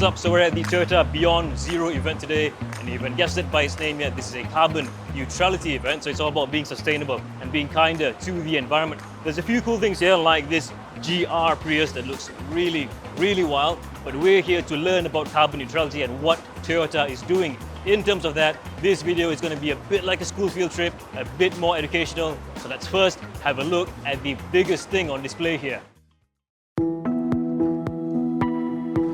what's up? So we're at the Toyota Beyond Zero event today, and you even guessed it by its name here, this is a carbon neutrality event, so it's all about being sustainable and being kinder to the environment. There's a few cool things here like this GR Prius that looks really wild, but we're here to learn about carbon neutrality and what Toyota is doing. In terms of that, this video is going to be a bit like a school field trip, a bit more educational, so let's first have a look at the biggest thing on display here.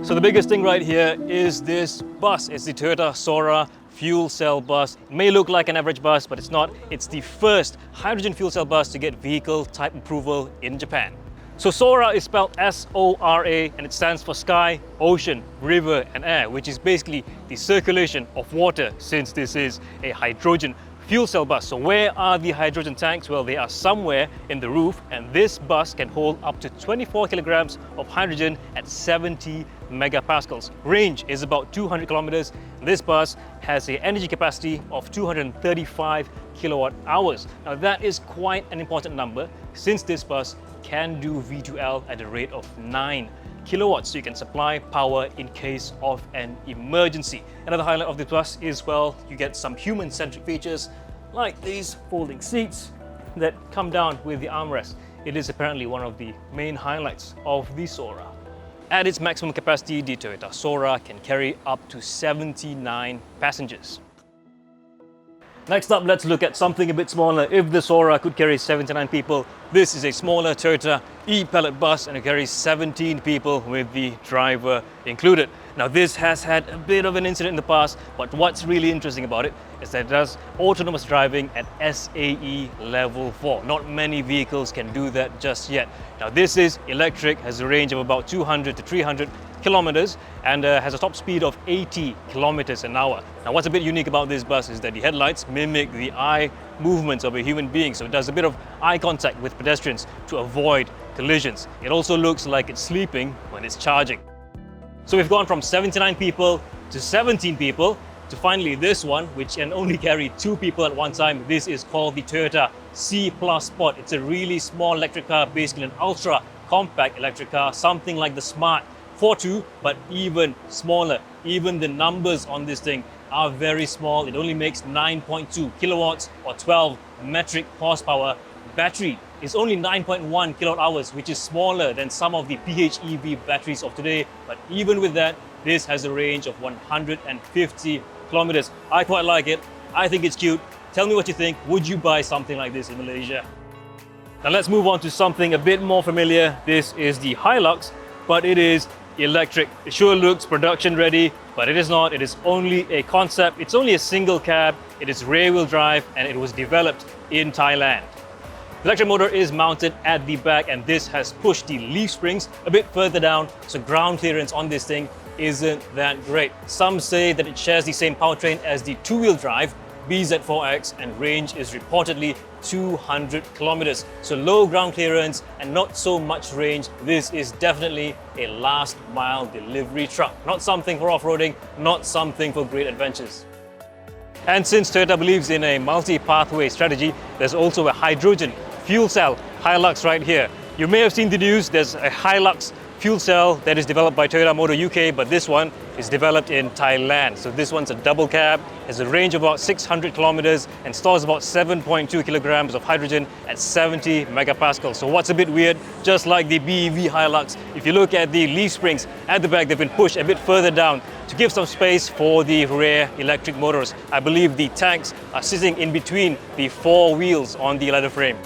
So the biggest thing right here is this bus. It's the Toyota Sora fuel cell bus. It may look like an average bus, but it's not. It's the first hydrogen fuel cell bus to get vehicle type approval in Japan. So Sora is spelled S-O-R-A, and it stands for sky, ocean, river and air, which is basically the circulation of water, since this is a hydrogen fuel cell bus. So where are the hydrogen tanks? Well, they are somewhere in the roof, and this bus can hold up to 24 kilograms of hydrogen at 70 megapascals. Range is about 200 kilometers. This bus has an energy capacity of 235 kilowatt hours. Now that is quite an important number, since this bus can do V2L at a rate of 9 kilowatts, so you can supply power in case of an emergency. Another highlight of the bus is, well, you get some human-centric features like these folding seats that come down with the armrest. It is apparently one of the main highlights of the Sora. At its maximum capacity, the Toyota Sora can carry up to 79 passengers. Next up, let's look at something a bit smaller. If the Sora could carry 79 people, this is a smaller Toyota e-pellet bus, and it carries 17 people with the driver included. Now this has had a bit of an incident in the past, but what's really interesting about it is that it does autonomous driving at SAE level 4. Not many vehicles can do that just yet. Now this is electric, has a range of about 200 to 300 kilometers and has a top speed of 80 kilometers an hour. Now what's a bit unique about this bus is that the headlights mimic the eye movements of a human being, so it does a bit of eye contact with pedestrians to avoid collisions. It also looks like it's sleeping when it's charging. So we've gone from 79 people to 17 people to finally this one, which can only carry 2 people at one time. This is called the Toyota C+ Sport. It's a really small electric car, basically an ultra compact electric car, something like the Smart 4.2, but even smaller. Even the numbers on this thing are very small. It only makes 9.2 kilowatts or 12 metric horsepower. Battery is only 9.1 kilowatt hours, which is smaller than some of the PHEV batteries of today. But even with that, this has a range of 150 kilometers. I quite like it. I think it's cute. Tell me what you think. Would you buy something like this in Malaysia? Now let's move on to something a bit more familiar. This is the Hilux, but it is electric. It sure looks production ready, but it is not. It is only a concept. It's only a single cab. It is rear-wheel drive, and it was developed in Thailand. The electric motor is mounted at the back, and this has pushed the leaf springs a bit further down, so ground clearance on this thing isn't that great. Some say that it shares the same powertrain as the two-wheel drive BZ4X, and range is reportedly 200 kilometers. So low ground clearance and not so much range. This is definitely a last mile delivery truck. Not something for off-roading, not something for great adventures. And since Toyota believes in a multi-pathway strategy, there's also a hydrogen fuel cell Hilux right here. You may have seen the news, there's a Hilux fuel cell that is developed by Toyota Motor UK, but this one is developed in Thailand. So this one's a double cab, has a range of about 600 kilometers and stores about 7.2 kilograms of hydrogen at 70 megapascals. So what's a bit weird, just like the BEV Hilux, if you look at the leaf springs at the back, they've been pushed a bit further down to give some space for the rear electric motors. I believe the tanks are sitting in between the 4 wheels on the leather frame.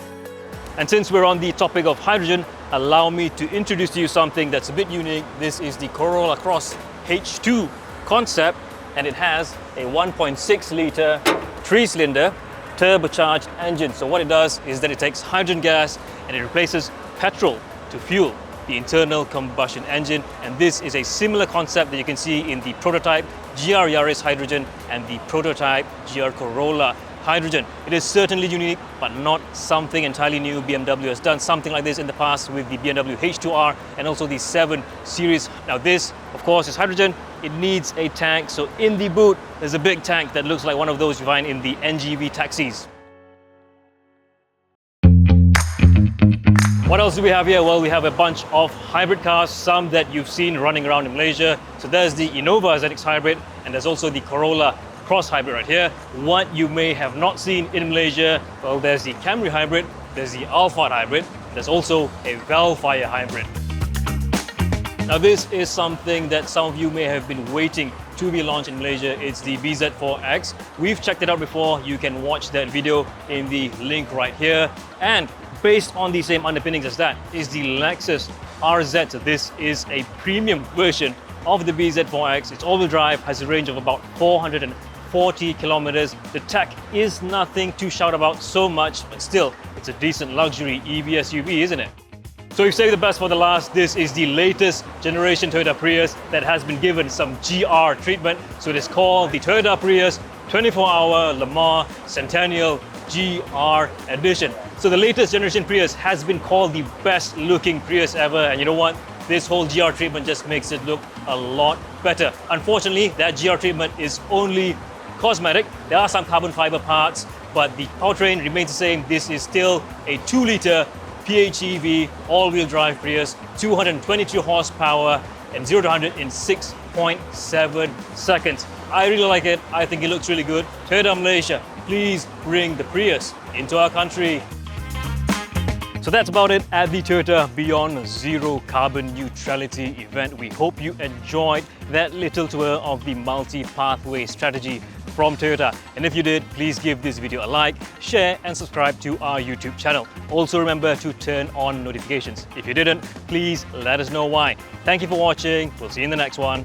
And since we're on the topic of hydrogen, allow me to introduce to you something that's a bit unique. This is the Corolla Cross H2 concept, and it has a 1.6 litre 3-cylinder turbocharged engine. So what it does is that it takes hydrogen gas and it replaces petrol to fuel the internal combustion engine. And this is a similar concept that you can see in the prototype GR Yaris Hydrogen and the prototype GR Corolla Hydrogen. It is certainly unique, but not something entirely new. BMW has done something like this in the past with the BMW H2R and also the 7 Series. Now this, of course, is hydrogen. It needs a tank. So in the boot, there's a big tank that looks like one of those you find in the NGV taxis. What else do we have here? Well, we have a bunch of hybrid cars, some that you've seen running around in Malaysia. So there's the Innova ZX Hybrid, and there's also the Corolla Cross Hybrid right here. What you may have not seen in Malaysia, well, there's the Camry Hybrid, there's the Alphard Hybrid, there's also a Velfire Hybrid. Now this is something that some of you may have been waiting to be launched in Malaysia. It's the BZ4X. We've checked it out before. You can watch that video in the link right here. And based on the same underpinnings as that is the Lexus RZ. So this is a premium version of the BZ4X. It's all-wheel drive, has a range of about 440 kilometers. The tech is nothing to shout about so much, but still, it's a decent luxury EV SUV, isn't it? So we've saved the best for the last. This is the latest generation Toyota Prius that has been given some GR treatment. So it is called the Toyota Prius 24-hour Le Mans Centennial GR Edition. So the latest generation Prius has been called the best looking Prius ever, and you know what? This whole GR treatment just makes it look a lot better. Unfortunately, that GR treatment is only cosmetic. There are some carbon fiber parts, but the powertrain remains the same. This is still a 2-liter PHEV all-wheel drive Prius, 222 horsepower and 0 to 100 in 6.7 seconds. I really like it. I think it looks really good. Toyota Malaysia, please bring the Prius into our country. So that's about it at the Toyota Beyond Zero Carbon Neutrality event. We hope you enjoyed that little tour of the multi-pathway strategy from Toyota. And if you did, please give this video a like, share and subscribe to our YouTube channel. Also remember to turn on notifications. If you didn't, please let us know why. Thank you for watching. We'll see you in the next one.